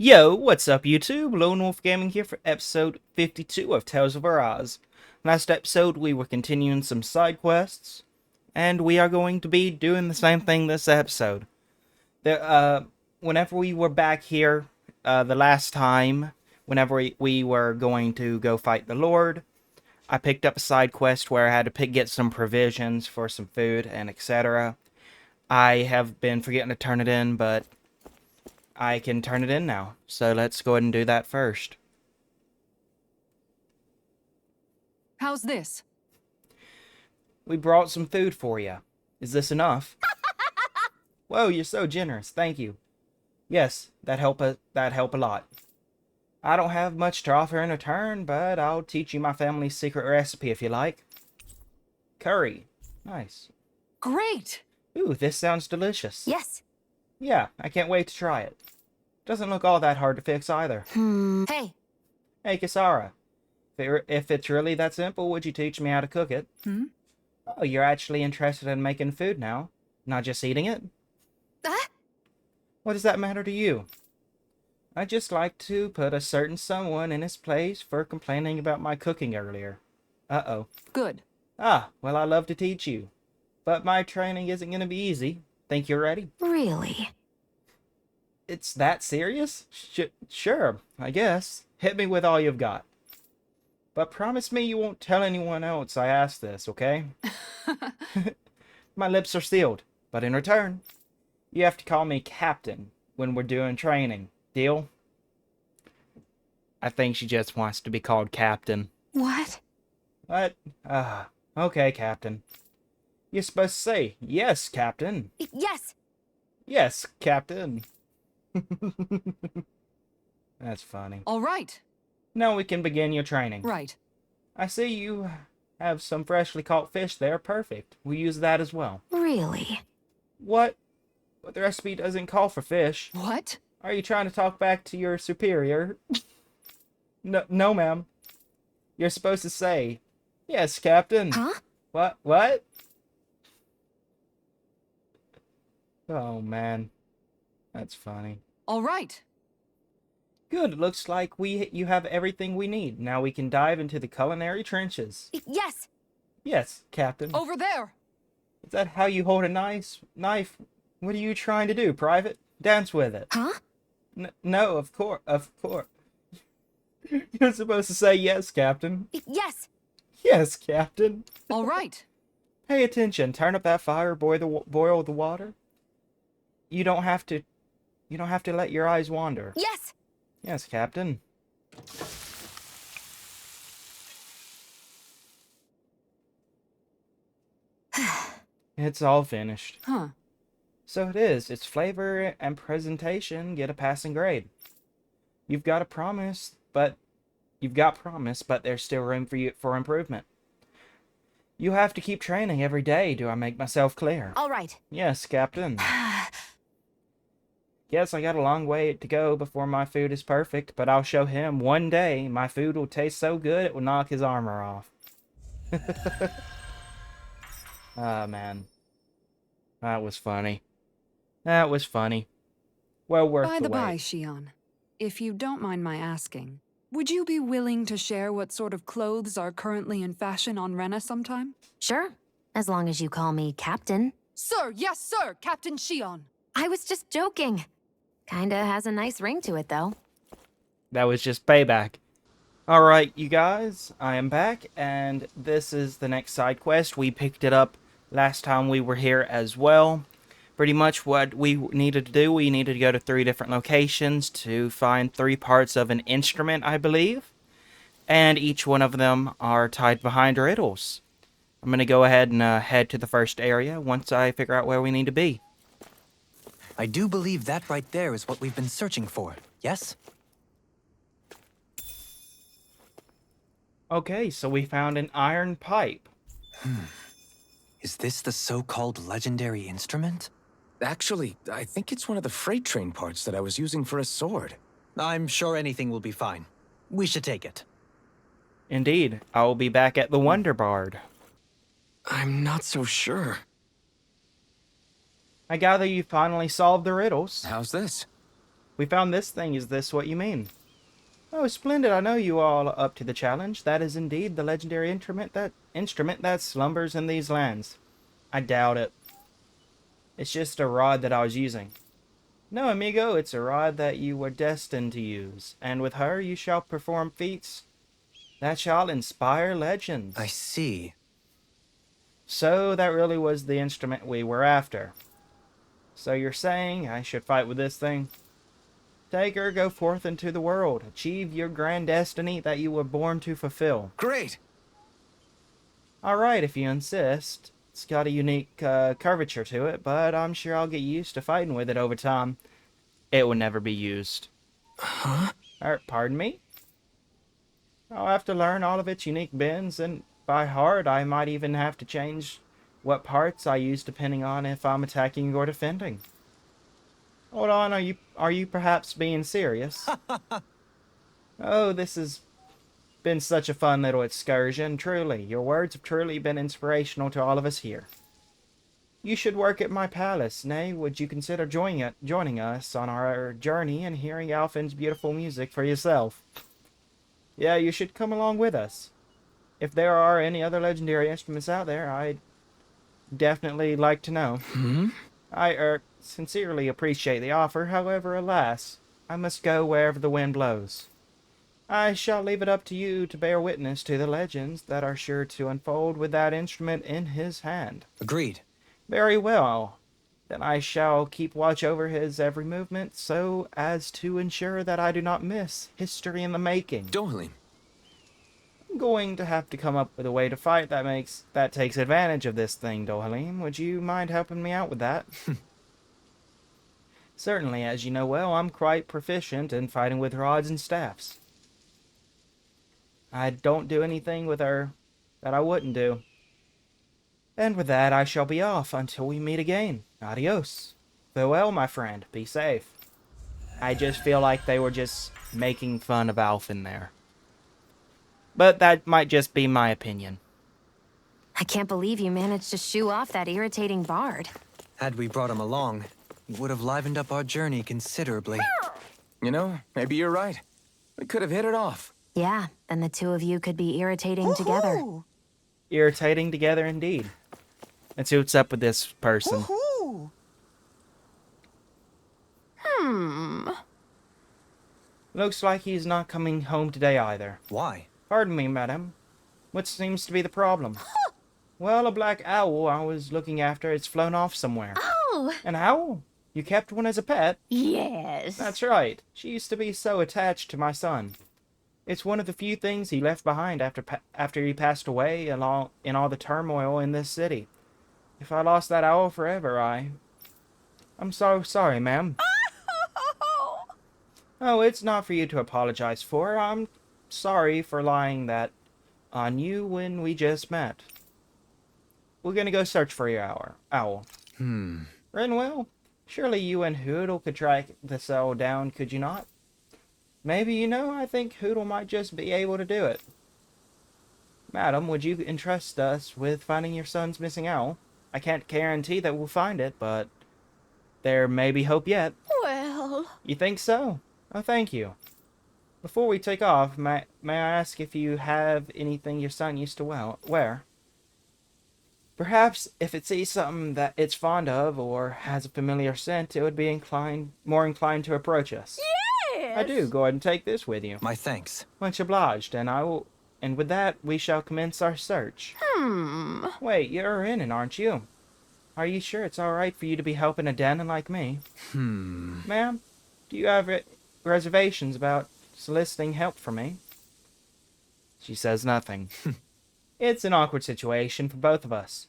Yo, what's up YouTube? Lone Wolf Gaming here for episode 52 of Tales of Arise. Last episode we were continuing some side quests, and we are going to be doing the same thing this episode. Whenever we were back here, the last time, whenever we were going to go fight the Lord, I picked up a side quest where I had to get some provisions for some food and etc. I have been forgetting to turn it in, but I can turn it in now. So let's go ahead and do that first. How's this? We brought some food for you. Is this enough? Whoa, you're so generous. Thank you. Yes, that help a lot. I don't have much to offer in return, but I'll teach you my family's secret recipe if you like. Curry. Nice. Great! Ooh, this sounds delicious. Yes. Yeah, I can't wait to try it. Doesn't look all that hard to fix either. Hey. Hey, Kisara. If it's really that simple, would you teach me how to cook it? Oh, you're actually interested in making food now, not just eating it? What does that matter to you? I'd just like to put a certain someone in his place for complaining about my cooking earlier. Uh-oh. Good. Ah, well, I love to teach you. But my training isn't going to be easy. Think you're ready? Really? It's that serious? Sure, I guess. Hit me with all you've got. But promise me you won't tell anyone else I asked this, okay? My lips are sealed, but in return, you have to call me Captain when we're doing training. Deal? I think she just wants to be called Captain. What? What? Okay, Captain. You're supposed to say, yes, Captain. Yes. Yes, Captain. That's funny. All right. Now we can begin your training. Right. I see you have some freshly caught fish there. Perfect. We'll use that as well. Really? What? But the recipe doesn't call for fish. What? Are you trying to talk back to your superior? No, ma'am. You're supposed to say, yes, Captain. Huh? What? Oh, man. That's funny. All right. Good. It looks like you have everything we need. Now we can dive into the culinary trenches. Yes. Yes, Captain. Over there. Is that how you hold a knife? What are you trying to do, Private? Dance with it. Huh? No, of course. You're supposed to say yes, Captain. Yes. Yes, Captain. All right. Pay attention. Turn up that fire. Boil the water. You don't have to let your eyes wander. Yes. Yes, Captain. It's all finished. Huh. So it is. Its flavor and presentation get a passing grade. You've got promise, but there's still room for improvement. You have to keep training every day. Do I make myself clear? All right. Yes, Captain. Yes, I got a long way to go before my food is perfect, but I'll show him one day my food will taste so good it will knock his armor off. Ah, man. That was funny. That was funny. Well worth By the the by, wait. Shion, if you don't mind my asking, would you be willing to share what sort of clothes are currently in fashion on Rena sometime? Sure. As long as you call me Captain. Sir, yes, sir, Captain Shion. I was just joking. Kinda has a nice ring to it, though. That was just payback. Alright, you guys, I am back, and this is the next side quest. We picked it up last time we were here as well. Pretty much what we needed to do, we needed to go to 3 different locations to find 3 parts of an instrument, I believe. And each one of them are tied behind riddles. I'm going to go ahead and head to the first area once I figure out where we need to be. I do believe that right there is what we've been searching for, yes? Okay, so we found an iron pipe. Is this the so-called legendary instrument? Actually, I think it's one of the freight train parts that I was using for a sword. I'm sure anything will be fine. We should take it. Indeed, I will be back at the Wonder Bard. I'm not so sure. I gather you finally solved the riddles. How's this? We found this thing. Is this what you mean? Oh, splendid. I know you all are up to the challenge. That is indeed the legendary instrument that slumbers in these lands. I doubt it. It's just a rod that I was using. No, amigo, it's a rod that you were destined to use, and with her you shall perform feats that shall inspire legends. I see. So that really was the instrument we were after. So you're saying I should fight with this thing? Take her, go forth into the world, achieve your grand destiny that you were born to fulfill. Great! Alright, if you insist. It's got a unique curvature to it, but I'm sure I'll get used to fighting with it over time. It will never be used. Huh? Pardon me? I'll have to learn all of its unique bends, and by heart I might even have to change what parts I use depending on if I'm attacking or defending. Hold on, are you perhaps being serious? Oh, this has been such a fun little excursion, truly. Your words have truly been inspirational to all of us here. You should work at my palace. Nay, would you consider joining us on our journey and hearing Alphen's beautiful music for yourself? Yeah, you should come along with us. If there are any other legendary instruments out there, I'd definitely like to know. I sincerely appreciate the offer. However, alas, I must go wherever the wind blows. I shall leave it up to you to bear witness to the legends that are sure to unfold with that instrument in his hand. Agreed. Very well. Then I shall keep watch over his every movement so as to ensure that I do not miss history in the making. Dohalim. I'm going to have to come up with a way to fight that takes advantage of this thing, Dohalim. Would you mind helping me out with that? Certainly, as you know well, I'm quite proficient in fighting with rods and staffs. I don't do anything with her that I wouldn't do. And with that, I shall be off until we meet again. Adios. Farewell, my friend. Be safe. I just feel like they were just making fun of Alphen there. But that might just be my opinion. I can't believe you managed to shoo off that irritating bard. Had we brought him along, it would have livened up our journey considerably. You know, maybe you're right. We could have hit it off. Yeah, then the two of you could be irritating together. Irritating together indeed. Let's see what's up with this person. Looks like he's not coming home today either. Why? Pardon me, madam. What seems to be the problem? Well, a black owl I was looking after. It's flown off somewhere. Oh! An owl? You kept one as a pet? Yes. That's right. She used to be so attached to my son. It's one of the few things he left behind after he passed away in all the turmoil in this city. If I lost that owl forever, I'm so sorry, ma'am. Oh, it's not for you to apologize for. I'm sorry for lying that on you when we just met. We're gonna go search for your owl. Renwell, surely you and Hoodle could track this owl down, could you not? Maybe, I think Hoodle might just be able to do it. Madam, would you entrust us with finding your son's missing owl? I can't guarantee that we'll find it, but there may be hope yet. Well... You think so? Oh, thank you. Before we take off, may I ask if you have anything your son used to wear? Perhaps if it sees something that it's fond of or has a familiar scent, it would be more inclined to approach us. Yes! I do. Go ahead and take this with you. My thanks. Much obliged, and with that, we shall commence our search. Wait, you're Renan, aren't you? Are you sure it's alright for you to be helping a Danon like me? Ma'am, do you have reservations about soliciting help from me? She says nothing. It's an awkward situation for both of us.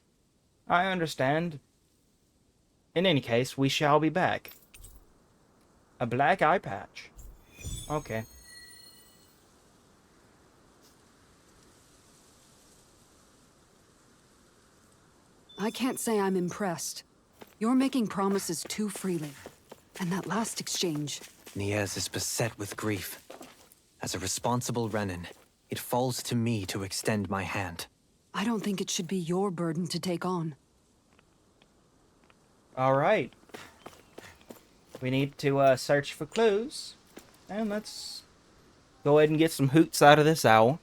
I understand. In any case, we shall be back. A black eye patch. Okay. I can't say I'm impressed. You're making promises too freely. And that last exchange... Niez is beset with grief. As a responsible Renan, it falls to me to extend my hand. I don't think it should be your burden to take on. Alright. We need to search for clues. And let's go ahead and get some hoots out of this owl.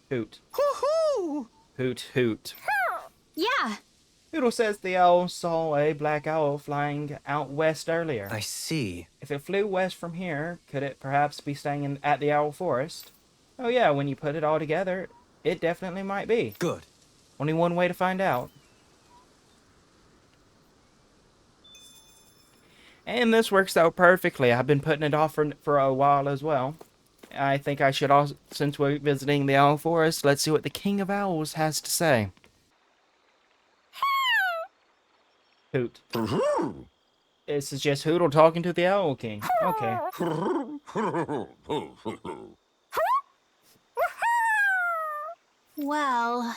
Hoot. Hoo-hoo! Hoot, hoot. Yeah. Hoodle says the owl saw a black owl flying out west earlier. I see. If it flew west from here, could it perhaps be staying at the Owl Forest? Oh yeah, when you put it all together, it definitely might be. Good. Only one way to find out. And this works out perfectly. I've been putting it off for a while as well. I think I should also, since we're visiting the Owl Forest, let's see what the King of Owls has to say. Hoot. This is just Hoodle talking to the Owl King. Okay. Well,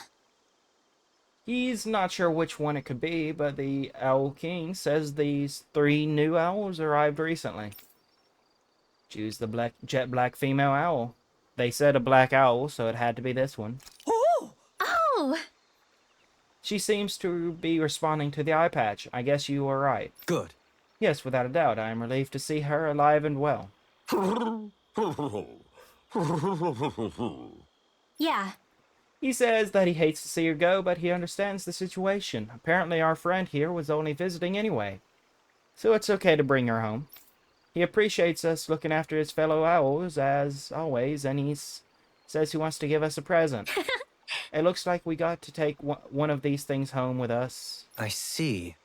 He's not sure which one it could be, but the Owl King says these 3 new owls arrived recently. Choose the jet black female owl. They said a black owl, so it had to be this one. oh, She seems to be responding to the eye patch. I guess you were right. Good. Yes, without a doubt. I am relieved to see her alive and well. yeah. He says that he hates to see her go, but he understands the situation. Apparently our friend here was only visiting anyway, so it's okay to bring her home. He appreciates us looking after his fellow owls, as always, and he says he wants to give us a present. It looks like we got to take one of these things home with us. I see.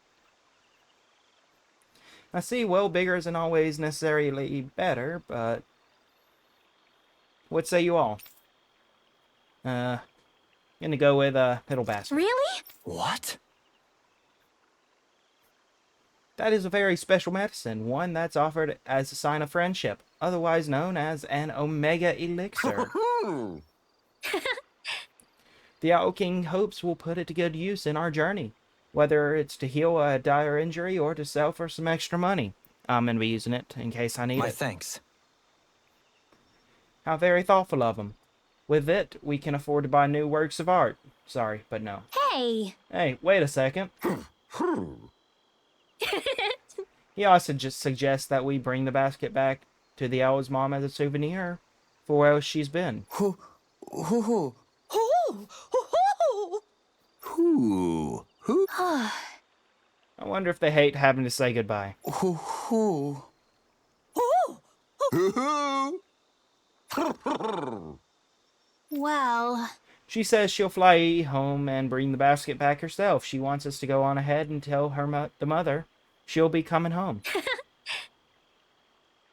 I see, well, bigger isn't always necessarily better, but... what say you all? Gonna go with, Piddle Bastard. Really? What? That is a very special medicine, one that's offered as a sign of friendship, otherwise known as an Omega Elixir. The Owl King hopes we'll put it to good use in our journey, whether it's to heal a dire injury or to sell for some extra money. I'm gonna be using it in case I need My it. thanks. How very thoughtful of him. With it, we can afford to buy new works of art. Sorry, but no. Hey. Hey, wait a second. He also just suggests that we bring the basket back to the owl's mom as a souvenir for where she's been. Hoo, hoo, hoo. Hoo, hoo, hoo. Hoo, I wonder if they hate having to say goodbye. hoo, hoo. Hoo, hoo. Well, She says she'll fly home and bring the basket back herself. She wants us to go on ahead and tell her the mother she'll be coming home.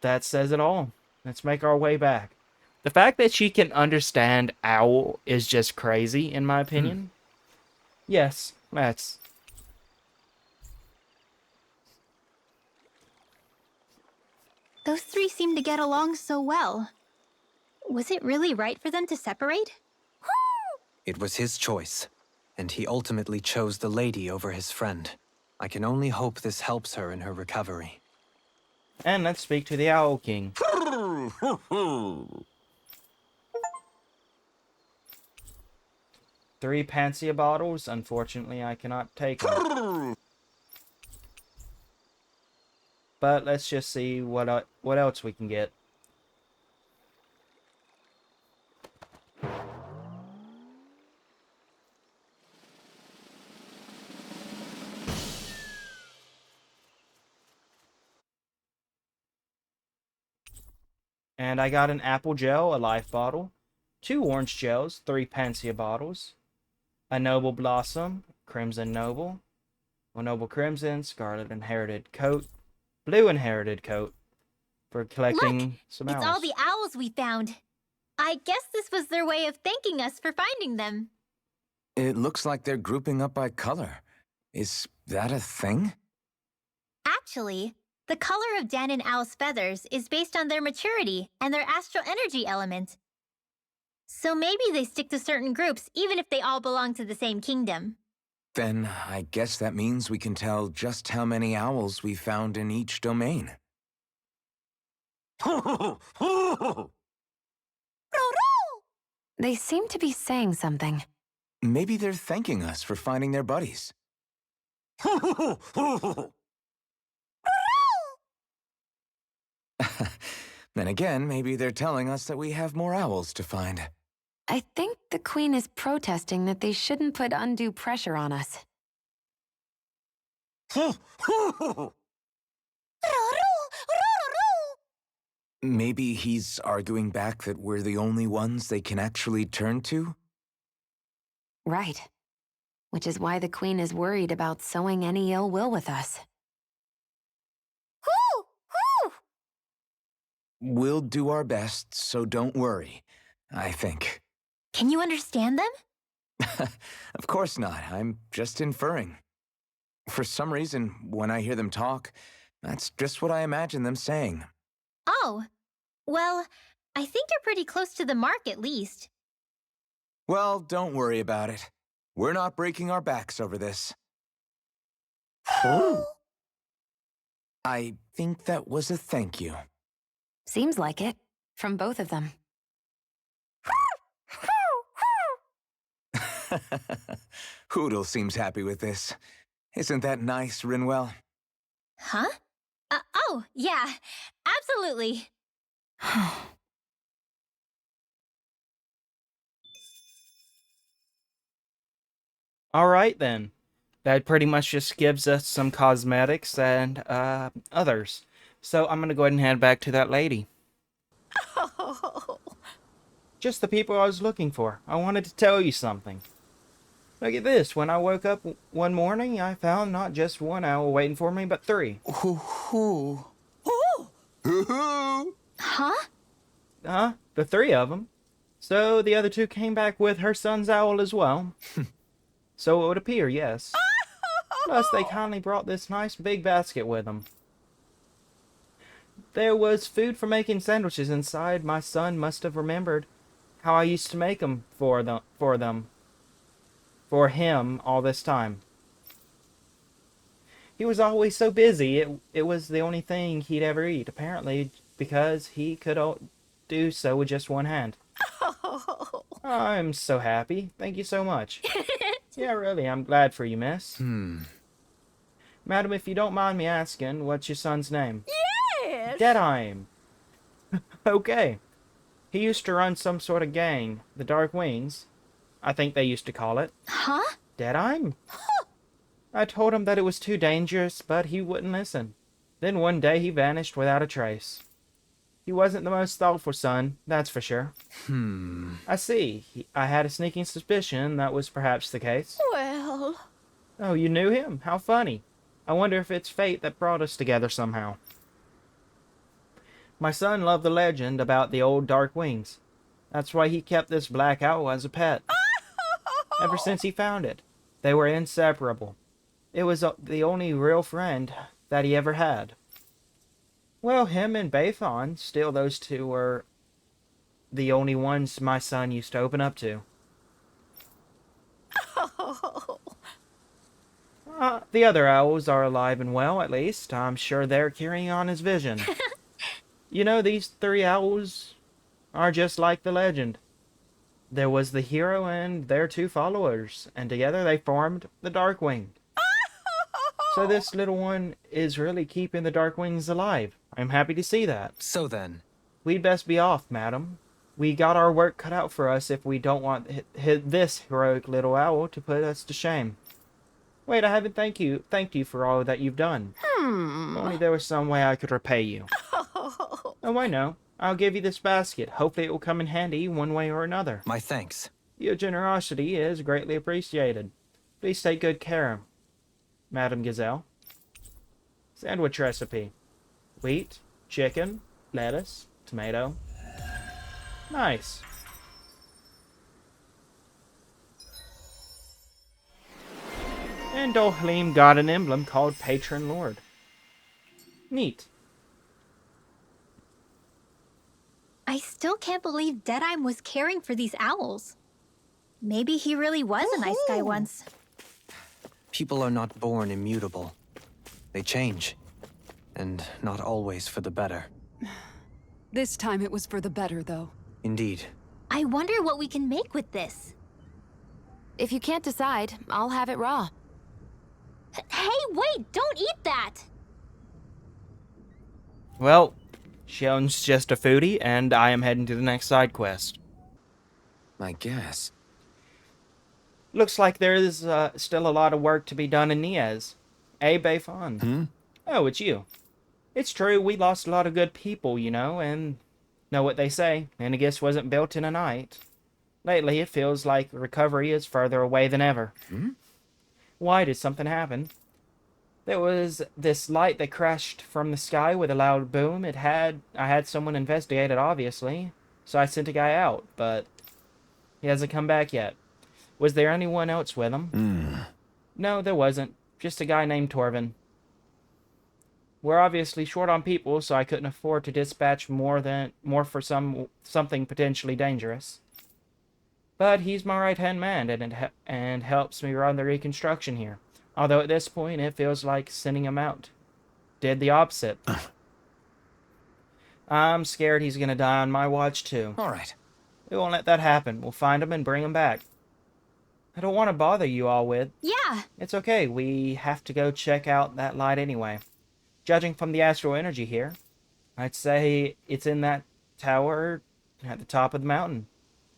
That says it all. Let's make our way back. The fact that she can understand owl is just crazy, in my opinion. Yes, let's. Those 3 seem to get along so well. Was it really right for them to separate? It was his choice, and he ultimately chose the lady over his friend. I can only hope this helps her in her recovery. And let's speak to the Owl King. Three Panacea bottles. Unfortunately, I cannot take them. But let's just see what else we can get. And I got an apple gel, a life bottle, 2 orange gels, 3 Panacea bottles, a noble blossom, crimson noble, a noble crimson, scarlet inherited coat, blue inherited coat, for collecting some owls. It's all the owls we found. I guess this was their way of thanking us for finding them. It looks like they're grouping up by color. Is that a thing? Actually, the color of Dan and Owl's feathers is based on their maturity and their astral energy element. So maybe they stick to certain groups even if they all belong to the same kingdom. Then I guess that means we can tell just how many owls we found in each domain. they seem to be saying something. Maybe they're thanking us for finding their buddies. Then again, maybe they're telling us that we have more owls to find. I think the Queen is protesting that they shouldn't put undue pressure on us. Maybe he's arguing back that we're the only ones they can actually turn to? Right. Which is why the Queen is worried about sowing any ill will with us. We'll do our best, so don't worry, I think. Can you understand them? Of course not. I'm just inferring. For some reason, when I hear them talk, that's just what I imagine them saying. Oh, well, I think you're pretty close to the mark at least. Well, don't worry about it. We're not breaking our backs over this. I think that was a thank you. Seems like it. From both of them. Hootle seems happy with this. Isn't that nice, Rinwell? Huh? Oh, yeah, absolutely. Alright then. That pretty much just gives us some cosmetics and others. So I'm gonna go ahead and head back to that lady. Just the people I was looking for. I wanted to tell you something. Look at this. When I woke up one morning, I found not just one owl waiting for me, but three. Huh? The three of them. So the other two came back with her son's owl as well. So it would appear, yes. Plus, they kindly brought this nice big basket with them. There was food for making sandwiches inside. My son must have remembered how I used to make them for him all this time. He was always so busy, it was the only thing he'd ever eat, apparently because he could do so with just one hand. I'm so happy. Thank you so much. Yeah, really, I'm glad for you, miss. Madam, if you don't mind me asking, what's your son's name? Yes! Deadeye. Okay. He used to run some sort of gang, the Dark Wings, I think they used to call it. Huh? Deadeye? I told him that it was too dangerous, but he wouldn't listen. Then one day he vanished without a trace. He wasn't the most thoughtful son, that's for sure. I see. I had a sneaking suspicion that was perhaps the case. Well... Oh, you knew him? How funny. I wonder if it's fate that brought us together somehow. My son loved the legend about the old Dark Wings. That's why he kept this black owl as a pet. Ever since he found it, they were inseparable. It was the only real friend that he ever had. Well, him and Baython, still those two were the only ones my son used to open up to. The other owls are alive and well, at least. I'm sure they're carrying on his vision. You know, these three owls are just like the legend. There was the hero and their two followers, and together they formed the Darkwing. So this little one is really keeping the Darkwings alive. I'm happy to see that. So then, We'd best be off, madam. We got our work cut out for us if we don't want this heroic little owl to put us to shame. Wait, I haven't thanked you for all that you've done. If only there was some way I could repay you. Oh, I know. I'll give you this basket. Hopefully it will come in handy one way or another. my thanks. Your generosity is greatly appreciated. Please take good care, Madam Gazelle. Sandwich recipe. Wheat, chicken, lettuce, tomato. Nice. And Dohalim got an emblem called Patron Lord. Neat. I still can't believe Deadeye was caring for these owls. Maybe he really was a nice guy once. People are not born immutable. They change. And not always for the better. This time it was for the better, though. Indeed. I wonder what we can make with this. If you can't decide, I'll have it raw. Hey, wait! Don't eat that! Well, Shion's just a foodie, and I am heading to the next side quest. I guess. Looks like there is still a lot of work to be done in Niez. Hey, Beifan. Oh, it's you. It's true, we lost a lot of good people, you and know what they say, Nenegis wasn't built in a night. Lately, it feels like recovery is further away than ever. Why did something happen? There was this light that crashed from the sky with a loud boom. I had someone investigate it, obviously, so I sent a guy out, but he hasn't come back yet. Was there anyone else with him? No, there wasn't. Just a guy named Torvin. We're obviously short on people, so I couldn't afford to dispatch more for something potentially dangerous. But he's my right-hand man, and helps me run the reconstruction here. Although at this point, it feels like sending him out did the opposite. I'm scared he's gonna die on my watch, too. All right. We won't let that happen. We'll find him and bring him back. I don't want to bother you all with. Yeah! It's okay. We have to go check out that light anyway. Judging from the astral energy here, I'd say it's in that tower at the top of the mountain.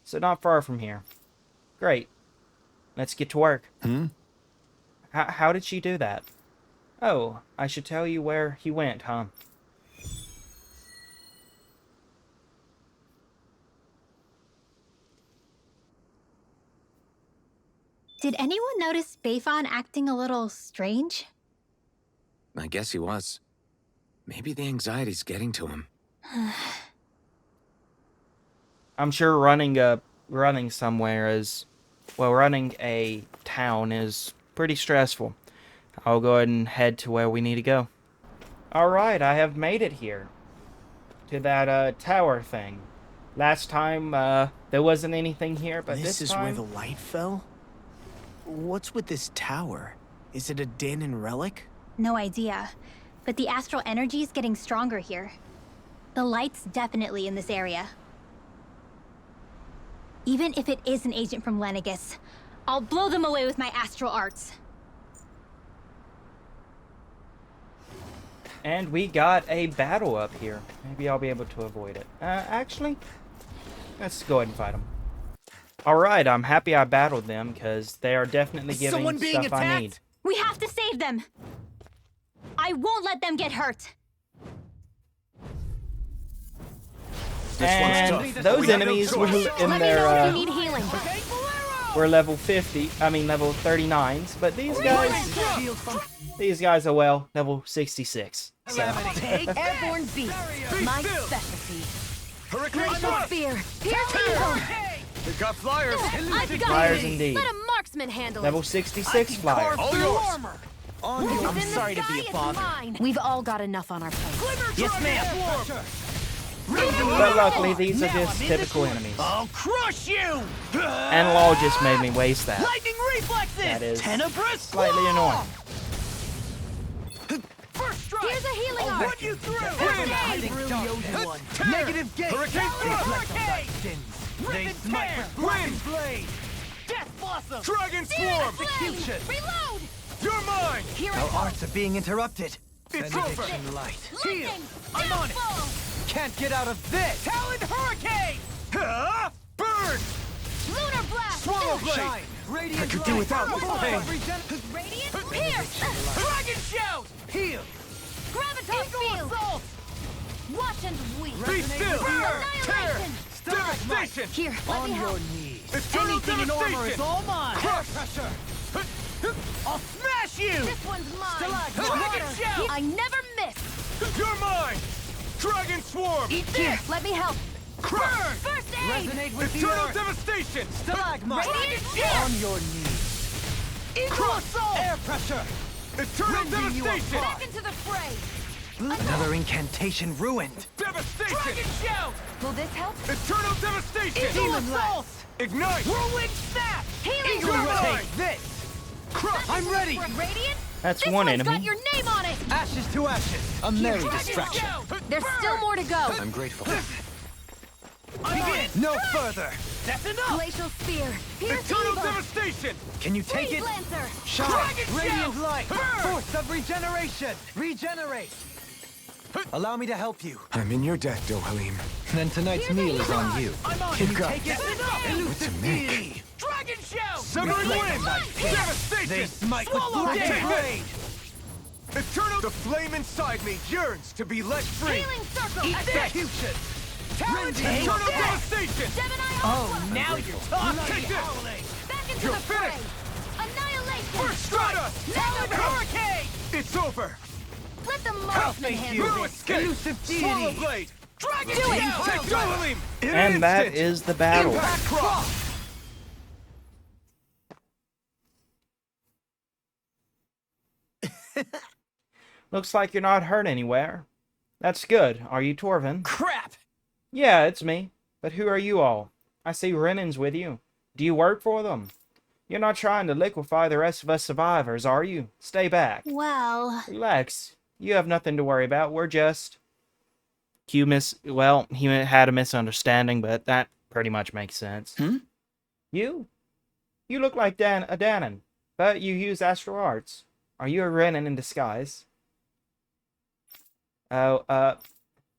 So not far from here. Great. Let's get to work. How did she do that? Oh, I should tell you where he went, huh? Did anyone notice Beifan acting a little strange? I guess he was. Maybe the anxiety's getting to him. I'm sure running somewhere is, well, running a town is pretty stressful. I'll go ahead and head to where we need to go. Alright, I have made it here. To that, tower thing. Last time, there wasn't anything here, but this is time... where the light fell? What's with this tower? Is it a den and relic? No idea. But the astral energy is getting stronger here. The light's definitely in this area. Even if it is an agent from Lenegis, I'll blow them away with my astral arts. And we got a battle up here. Maybe I'll be able to avoid it. Actually, let's go ahead and fight them. Alright, I'm happy I battled them, because they are definitely giving stuff I need. We have to save them! I won't let them get hurt! And those enemies were in their, need healing. were level 39s, but these guys are, well, level 66. So. Airborne beast, my specialty. Glacial spear, pierce evil. We got flyers. I've got Flyers it. indeed. Let a marksman handle Level it. 66 flyers. All yours. I'm sorry to be a father. We've all got enough on our plate. Yes, ma'am. But luckily, these are just typical enemies. I'll crush you! And Law just made me waste that. Lightning reflexes! That is Tenebrous slightly annoying. First strike! Here's a healing art. Run you through! I really owe you one. Negative gate! Hurricane! They smite with blazing blade! Death blossom! Dragon swarm! Execution! Reload! You're mine! Here I Our go. arts are being interrupted. It's over! Light. Heal! I'm on it! Can't get out of this! Taloned hurricane! Burn! Lunar blast! Swallow blade! Radiant I could do without this pain. Radiant pierce! Dragon shout! Heal! Graviton field! Assault! Watch and weep! Be still! Annihilation! Devastation! Here, let me help. knees! Anything in armor is all mine! Crush! Pressure! I'll smash you! This one's mine! Stalagmite! Shout! I never miss! You're mine! Dragon swarm! Eat Here, let me help. Burn! First aid! Resonate with Eternal devastation! Stalagmite! Radiant pierce! On your knees! Eagle assault! Air pressure! Eternal devastation! Back into the fray! Another incantation ruined! Devastation! Dragon shout! Will this help? Eternal devastation! Eagle assault! Ignite! Whirlwind snap! Healing Eagle Turbo! take this! Crush! I'm ready! Radiant? That's This one one's enemy. got your name on it! Ashes to ashes! A merry Dragon distraction! There's still more to go. I'm grateful. Begin! No further! That's enough! Glacial Spear. Pierce Eternal Eva. devastation! Can you take Freeze it? Lancer. Shine! Dragon Radiant Shell! light! Burn! Force of regeneration! Regenerate! Allow me to help you. I'm in your debt, Dohalim. Then tonight's meal is on you. I'm on You it. got Take it. it. Enough! Elusive deity. Dragon Shell! Severing Reflect wind! light. Devastation! They smite with Swallow black damage! blade. Eternal... The flame inside me yearns to be let free! Healing Circle. Execution! Talent! Rend Eternal it. devastation! Gemini Oh, Alpha. now you're talking. Take this! Back into You're the fray. finished. Annihilation. First Stratus! Talent Hurricane! It's over! Let the marksman handle No this. escape! Elusive Swallow deity. blade! Dragon Do it. Shell! Take Dohalim! In an And that instant. is the battle. Impact cross! Looks like you're not hurt anywhere. That's good. Are you Torvin? Crap! Yeah, it's me. But who are you all? I see Renan's with you. Do you work for them? You're not trying to liquefy the rest of us survivors, are you? Stay back. Well, Relax. You have nothing to worry about. We're just... Well, he had a misunderstanding, but that pretty much makes sense. You? You look like a Danon, but you use astral arts. Are you a Renan in disguise? Oh,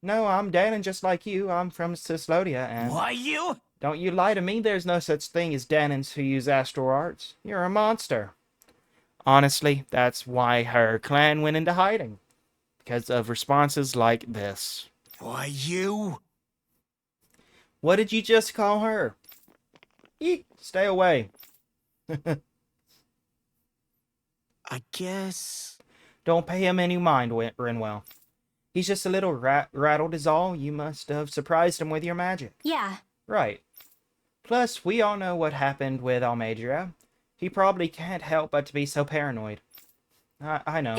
no, I'm Danon just like you. I'm from Cyslodia, and... Why you? Don't you lie to me, there's no such thing as Danons who use astral arts. You're a monster. Honestly, that's why her clan went into hiding. Because of responses like this. Why you? What did you just call her? Eek, stay away. I guess... Don't pay him any mind, Renwell. He's just a little rattled is all. You must have surprised him with your magic. yeah. Right. Plus, we all know what happened with Almadria. He probably can't help but to be so paranoid. I know.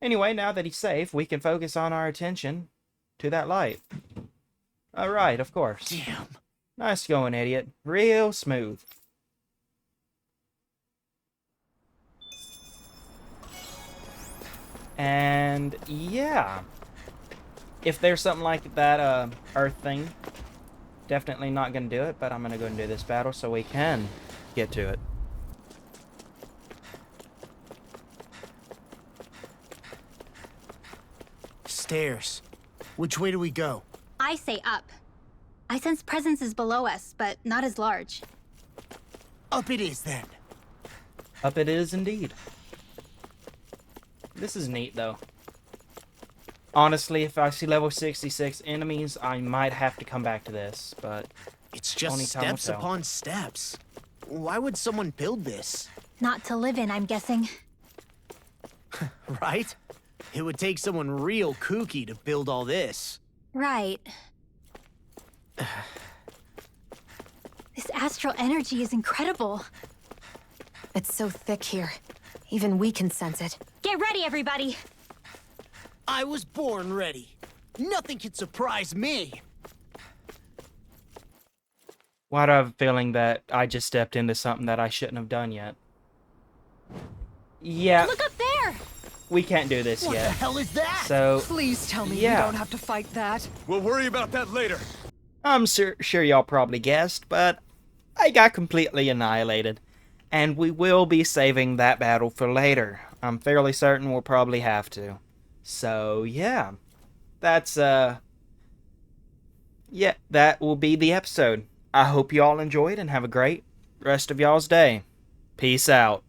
Anyway, now that he's safe, we can focus on our attention to that light. Alright, of course. Damn. Nice going, idiot. Real smooth. And, yeah. If there's something like that, Earth thing, definitely not gonna do it, but I'm gonna go and do this battle so we can get to it. Stairs. Which way do we go? I say up. I sense presences below us, but not as large. Up it is then. Up it is indeed. This is neat, though. Honestly, if I see level 66 enemies, I might have to come back to this, but... It's just Only time will steps tell. upon steps. Why would someone build this? Not to live in, I'm guessing. Right? It would take someone real kooky to build all this. Right. This astral energy is incredible. It's so thick here. Even we can sense it. Get ready, everybody! I was born ready. Nothing can surprise me. Why do I have a feeling that I just stepped into something that I shouldn't have done yet? Yeah, Look up there! we can't do this What the yet. hell is that? So, Please tell me Yeah. you don't have to fight that. We'll worry about that later. I'm sure y'all probably guessed, but I got completely annihilated. And we will be saving that battle for later. I'm fairly certain we'll probably have to. So, yeah. That's, yeah, that will be the episode. I hope you all enjoyed and have a great rest of y'all's day. Peace out.